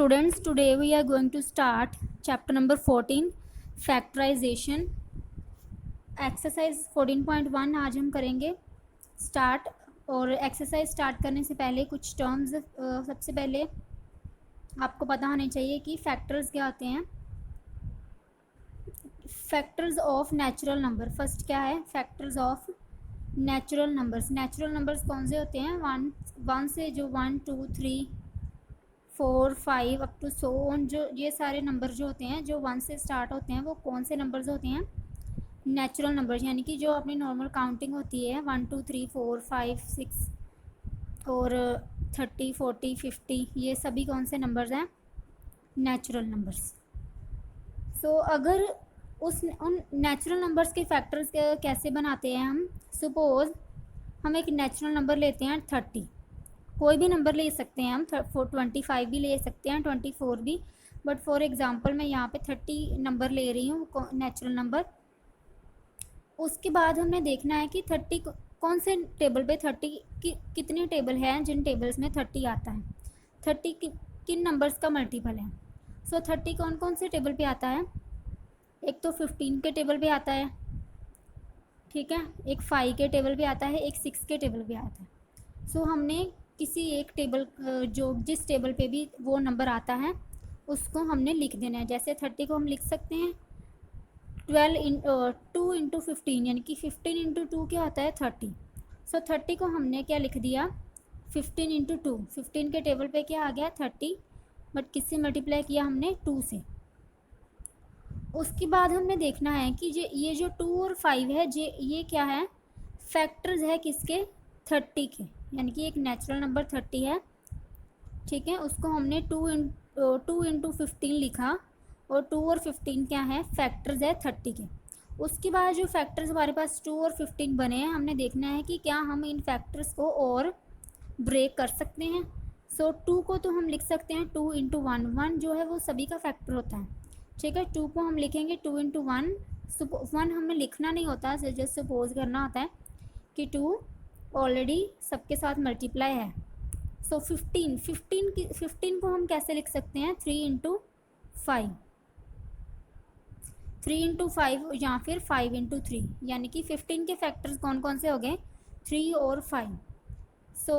Students, today we are going to start chapter number 14 factorization. Exercise 14.1 आज हम करेंगे start. और एक्सरसाइज स्टार्ट करने से पहले कुछ टर्म्स सबसे पहले आपको पता होने चाहिए कि फैक्टर्स क्या होते हैं। Factors of natural number, first क्या है factors of natural numbers. Natural numbers कौन से होते हैं? वन से जो 1 2 3 4 5 अप टू सो ऑन, जो ये सारे नंबर जो होते हैं जो 1 से स्टार्ट होते हैं वो कौन से नंबर्स होते हैं? नेचुरल नंबर्स, यानी कि जो अपनी नॉर्मल काउंटिंग होती है 1 2 3 4 5 6 और 30 40 50, ये सभी कौन से नंबर्स हैं? Natural numbers. सो अगर उन नेचुरल नंबर्स के फैक्टर्स कैसे बनाते हैं हम? सपोज हम एक नेचुरल नंबर लेते हैं 30, कोई भी नंबर ले सकते हैं हम, 25 भी ले सकते हैं, 24 भी, बट फॉर एग्जांपल मैं यहाँ पे 30 नंबर ले रही हूँ नेचुरल नंबर। उसके बाद हमने देखना है कि 30 कौन से टेबल पे 30 कितने टेबल हैं जिन टेबल्स में 30 आता है, 30 किन नंबर्स का मल्टीपल है। सो 30 कौन कौन से टेबल पे आता है? एक तो 15 के टेबल पे आता है, ठीक है, एक 5 के टेबल पे आता है, एक 6 के टेबल पे आता है। सो हमने किसी एक टेबल जो जिस टेबल पे भी वो नंबर आता है उसको हमने लिख देना है। जैसे 30 को हम लिख सकते हैं 2 इंटू 15, यानी कि 15 इंटू 2 क्या होता है? 30। सो 30 को हमने क्या लिख दिया? 15 इंटू 2। 15 के टेबल पे क्या आ गया? 30, बट किससे मल्टीप्लाई किया हमने? 2 से। उसके बाद हमने देखना है कि ये जो 2 और 5 है ये क्या है? फैक्टर्स है किसके? 30 के, यानी कि एक नेचुरल नंबर 30 है, ठीक है, उसको हमने 2 इंटू 15 लिखा, और 2 और 15 क्या है? फैक्टर्स है 30 के। उसके बाद जो फैक्टर्स हमारे पास 2 और 15 बने हैं, हमने देखना है कि क्या हम इन फैक्टर्स को और ब्रेक कर सकते हैं। सो 2 को तो हम लिख सकते हैं 2 इंटू 1, 1 जो है वो सभी का फैक्टर होता है, ठीक है। 2 को हम लिखेंगे 2 इंटू 1, 1 हमें लिखना नहीं होता, जस्ट सपोज करना होता है कि 2 ऑलरेडी सबके साथ मल्टीप्लाई है। सो 15 को हम कैसे लिख सकते हैं? 3 इंटू 5, 3 इंटू 5 या फिर 5 इंटू 3, यानी कि 15 के फैक्टर्स कौन कौन से हो गए? 3 और 5। सो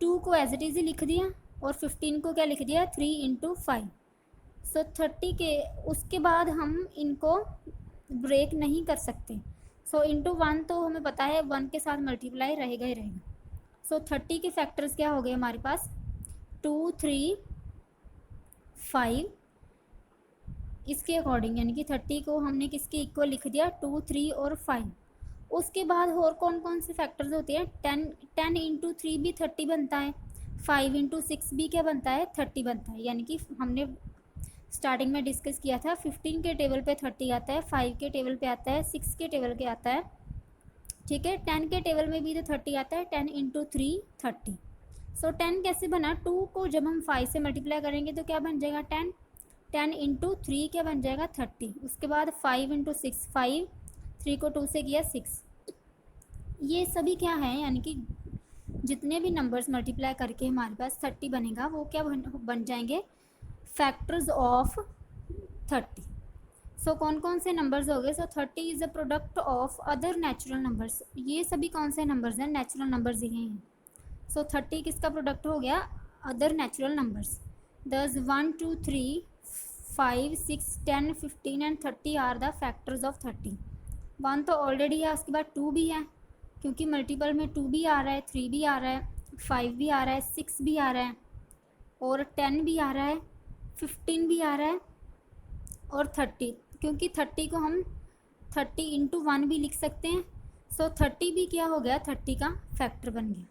2 को एज इट इज़ ही लिख दिया, और 15 को क्या लिख दिया? 3 इंटू 5। सो 30 के उसके बाद हम इनको ब्रेक नहीं कर सकते। सो इंटू 1 तो हमें पता है 1 के साथ मल्टीप्लाई रहेगा ही रहेगा। सो 30 के फैक्टर्स क्या हो गए हमारे पास? 2 3 5 इसके अकॉर्डिंग, यानी कि 30 को हमने किसके इक्वल लिख दिया? 2 3 और 5। उसके बाद और कौन कौन से फैक्टर्स होते हैं? 10 इंटू 3 भी 30 बनता है, 5 इंटू 6 भी क्या बनता है? 30 बनता है, यानी कि हमने स्टार्टिंग में डिस्कस किया था 15 के टेबल पे 30 आता है, 5 के टेबल पे आता है, 6 के टेबल पे आता है, ठीक है। 10 के टेबल में भी तो 30 आता है, 10 इंटू 3 30। सो 10 कैसे बना? 2 को जब हम 5 से मल्टीप्लाई करेंगे तो क्या बन जाएगा? 10, 10 इंटू 3 क्या बन जाएगा? 30। उसके बाद 5 इंटू 6 5, 3 को 2 से किया 6। ये सभी क्या है, यानी कि जितने भी नंबर्स मल्टीप्लाई करके हमारे पास 30 बनेगा वो क्या बन जाएंगे? Factors of 30। सो कौन कौन से नंबर्स हो गए? सो 30 is a product of other natural numbers. ये सभी कौन से नंबर्स हैं? नेचुरल नंबर्स ही हैं। सो 30 किसका प्रोडक्ट हो गया? Other natural numbers. Thus 1 2 3 5 6 10 15 and 30 are the factors of 30। 1 तो ऑलरेडी है, उसके बाद 2 भी है, क्योंकि मल्टीपल में 2 भी आ रहा है, 3 भी आ रहा है, 5 भी आ रहा है, 6 भी आ रहा है, और 10 भी आ रहा है, 15 भी आ रहा है, और 30, क्योंकि 30 को हम 30 इंटू 1 भी लिख सकते हैं। सो 30 भी क्या हो गया? 30 का फैक्टर बन गया,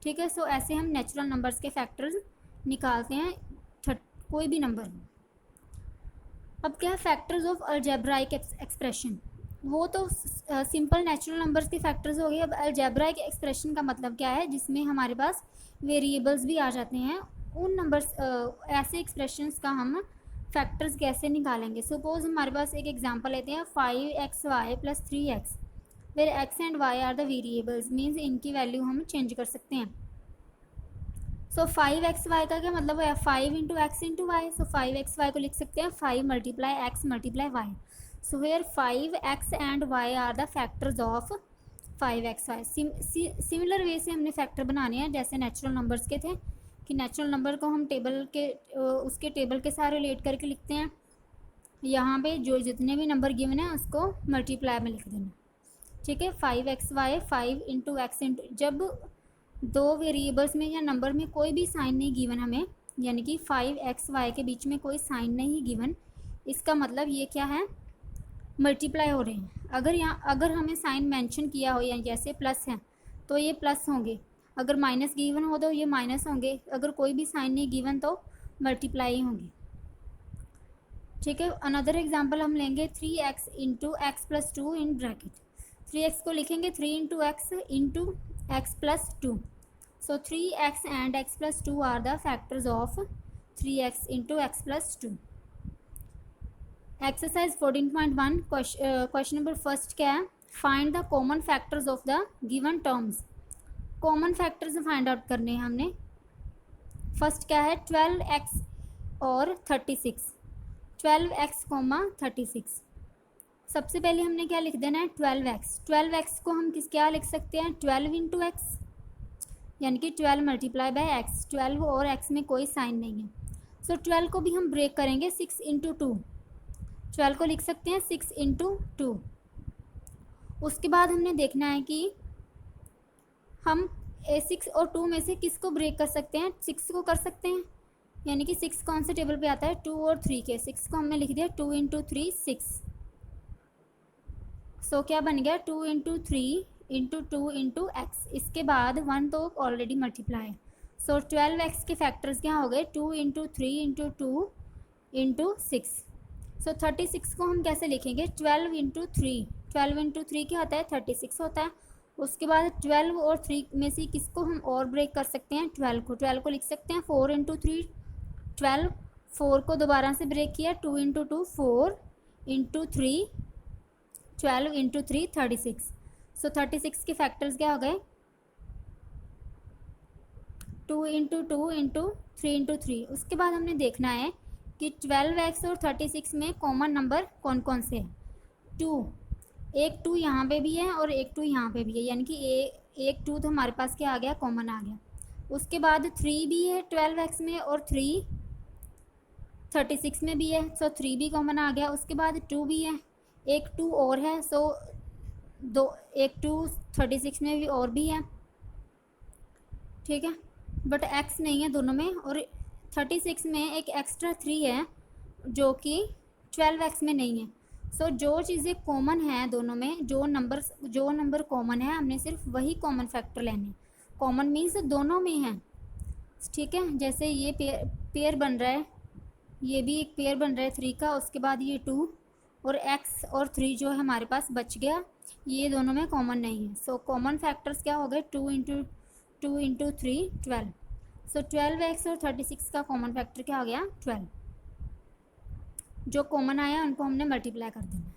ठीक है। सो ऐसे हम नेचुरल नंबर्स के फैक्टर्स निकालते हैं, कोई भी नंबर। अब क्या है? Factors of algebraic expression. वो तो सिंपल नेचुरल नंबर्स के फैक्टर्स हो गए। अब अलजेब्राइक एक्सप्रेशन का मतलब क्या है? जिसमें हमारे पास वेरिएबल्स भी आ जाते हैं। उन नंबर्स ऐसे एक्सप्रेशंस का हम फैक्टर्स कैसे निकालेंगे? सपोज हमारे पास एक एग्जांपल लेते हैं 5xy + 3x। Where x and y are the variables, means इनकी वैल्यू हम चेंज कर सकते हैं। सो 5xy का क्या मतलब है, 5 into x into y. So 5xy को लिख सकते हैं 5 multiply x multiply y. So where 5x and y are the factors of 5xy। Similar way से हमने फैक्टर बनाने हैं जैसे नेचुरल नंबर्स के थे, कि नेचुरल नंबर को हम टेबल के उसके टेबल के साथ रिलेट करके लिखते हैं। यहाँ पे जो जितने भी नंबर गिवन है उसको मल्टीप्लाई में लिख देना, ठीक है। 5xy 5 इंटू एक्स इंटू, जब दो वेरिएबल्स में या नंबर में कोई भी साइन नहीं गिवन हमें, यानी कि 5xy के बीच में कोई साइन नहीं गिवन, इसका मतलब ये क्या है, मल्टीप्लाई हो रहे हैं। अगर हमें साइन मेंशन किया हो, या जैसे प्लस है तो ये प्लस होंगे, अगर माइनस गिवन हो तो ये माइनस होंगे, अगर कोई भी साइन नहीं गिवन तो मल्टीप्लाई होंगे, ठीक है। अनदर एग्जांपल हम लेंगे 3x into x plus 2 in bracket. 3x को लिखेंगे 3 into x plus 2। So 3x and x plus 2 are the factors of 3x into x plus 2। Exercise 14.1 question number first क्या है, find the common factors of the given terms. Common factors find out करने हैं हमने। First क्या है, 12x और 36, 12x, 36। सबसे पहले हमने क्या लिख देना है, 12x। 12x को हम क्या लिख सकते हैं, 12 इंटू एक्स, यानी कि 12 मल्टीप्लाई बाय एक्स। 12 और x में कोई साइन नहीं है। सो 12 को भी हम ब्रेक करेंगे 6 इंटू 2। 12 को लिख सकते हैं 6 इंटू 2। उसके बाद हमने देखना है कि हम 6 और 2 में से किसको ब्रेक कर सकते हैं, 6 को कर सकते हैं, यानी कि 6 कौन से टेबल पे आता है, 2 और 3 के। 6 को हमने लिख दिया 2 इंटू 3 6। सो क्या बन गया, 2 इंटू 3 इंटू 2 इंटू एक्स। इसके बाद 1 तो ऑलरेडी मल्टीप्लाई है। सो 12x के फैक्टर्स क्या हो गए, 2 इंटू 3 इंटू 2 इंटू 6। सो 36 को हम कैसे लिखेंगे, 12 इंटू 3। 12 इंटू 3 क्या होता है, 36 होता है। उसके बाद 12 और 3 में से किसको हम और ब्रेक कर सकते हैं, 12 को। 12 को लिख सकते हैं 4 इंटू 3 12। 4 को दोबारा से ब्रेक किया, 2 इंटू 2 4 इंटू 3 12 इंटू 3 36। सो 36 के फैक्टर्स क्या हो गए, 2 इंटू 2 इंटू 3 इंटू 3। उसके बाद हमने देखना है कि 12x और 36 में कॉमन नंबर कौन कौन से हैं। 2, एक 2 यहाँ पे भी है और एक 2 यहाँ पे भी है, यानी कि एक 2 तो हमारे पास क्या आ गया, कॉमन आ गया। उसके बाद 3 भी है 12x में और 3 36 में भी है, सो 3 भी कॉमन आ गया। उसके बाद 2 भी है, एक 2 और है, सो एक 2 36 में भी और भी है, ठीक है। बट x नहीं है दोनों में, और 36 में एक एक्स्ट्रा 3 है जो कि 12x में नहीं है। सो जो चीज़ें कॉमन हैं दोनों में, जो नंबर कॉमन है, हमने सिर्फ वही कॉमन फैक्टर लेने। कॉमन मीन्स दोनों में है, ठीक है। जैसे ये पेयर बन रहा है, ये भी एक पेयर बन रहा है 3 का। उसके बाद ये 2 और x और 3 जो है हमारे पास बच गया, ये दोनों में कॉमन नहीं है। सो कॉमन फैक्टर्स क्या हो गए, 2 इंटू 3 12। सो 12x और 36 का कॉमन फैक्टर क्या हो गया, 12। जो कॉमन आया उनको हमने मल्टीप्लाई कर देना।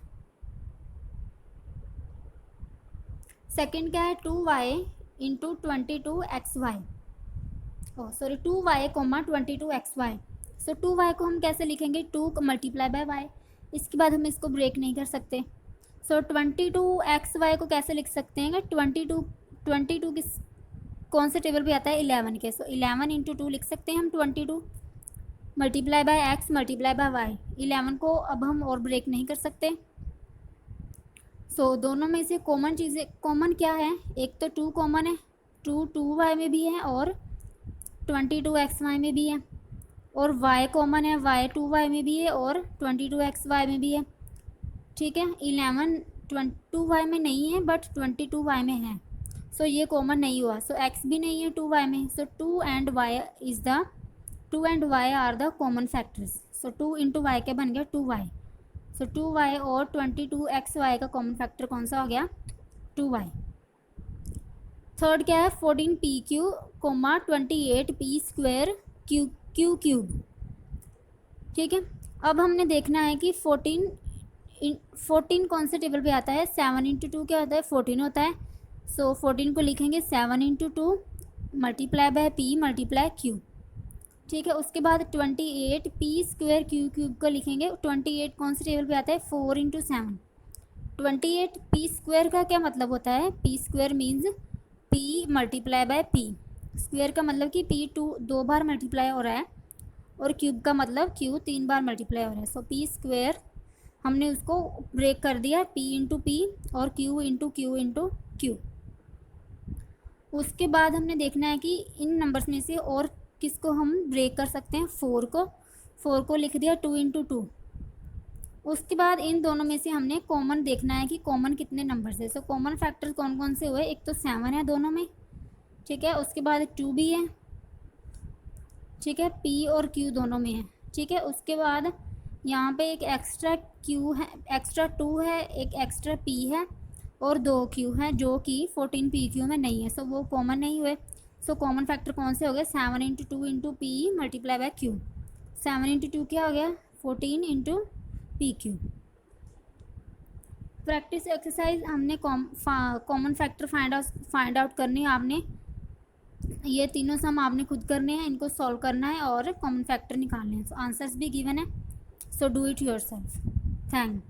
सेकंड क्या है, 2y into 22xy, sorry 2y, 22xy। सो 2y को हम कैसे लिखेंगे, 2 मल्टीप्लाई बाय y। इसके बाद हम इसको ब्रेक नहीं कर सकते। सो 22xy को कैसे लिख सकते हैं, 22 किस कौन से टेबल पे आता है, 11 के। सो 11 इंटू 2 लिख सकते हैं हम 22 multiply by x multiply by y. 11 को अब हम और ब्रेक नहीं कर सकते। सो दोनों में से कॉमन चीज़ें, कॉमन क्या है, एक तो 2 कॉमन है, 2y में भी है और 22xy में भी है, और y कॉमन है, y 2y में भी है और 22xy में भी है, ठीक है। 11 2y में नहीं है बट 22y में है, सो ये कॉमन नहीं हुआ। सो x भी नहीं है 2y में। So 2 and y are the common factors. So 2 into y क्या बन गया, 2y। सो 2y और 22xy का कॉमन फैक्टर कौन सा हो गया, 2y। थर्ड क्या है, 14pq, 28p square Q cube, ठीक है। अब हमने देखना है कि 14 इन 14 कौन से टेबल पे आता है? 7 इंटू 2 क्या होता है? 14 होता है। सो 14 को लिखेंगे 7 into 2 multiply by P multiply Q. ठीक है, उसके बाद 28 पी स्क्वायर क्यू क्यूब को लिखेंगे। 28 कौन से टेबल पे आता है? 4 इंटू 7। 28 पी स्क्वायर का क्या मतलब होता है? P square means P multiply by P. Square का मतलब कि पी 2 बार मल्टीप्लाई हो रहा है, और क्यूब का मतलब क्यू 3 बार मल्टीप्लाई हो रहा है। सो पी स्क्वायर हमने उसको ब्रेक कर दिया पी इंटू पी और Q into Q into Q. उसके बाद हमने देखना है कि इन नंबर्स में से और किसको हम ब्रेक कर सकते हैं। 4 को लिख दिया 2 इंटू 2। उसके बाद इन दोनों में से हमने कॉमन देखना है कि कॉमन कितने नंबर से। सो कॉमन फैक्टर कौन कौन से हुए? एक तो 7 है दोनों में, ठीक है, उसके बाद 2 भी है, ठीक है, पी और क्यू दोनों में है, ठीक है। उसके बाद यहाँ पे एक एक्स्ट्रा क्यू है, एक्स्ट्रा 2 है, एक एक्स्ट्रा पी है और 2 क्यू है जो कि 14 पी क्यू में नहीं है। सो वो कॉमन नहीं हुए। सो कॉमन फैक्टर कौन से हो गए? 7 into 2 into P multiply by Q. 7 into 2 क्या हो गया? 14 into P Q. Practice exercise हमने कॉमन फैक्टर फाइंड आउट करनी है। आपने ये तीनों सम आपने खुद करने हैं, इनको सॉल्व करना है और कॉमन फैक्टर निकालने हैं। सो आंसर्स भी गिवन है, so do it yourself. Thank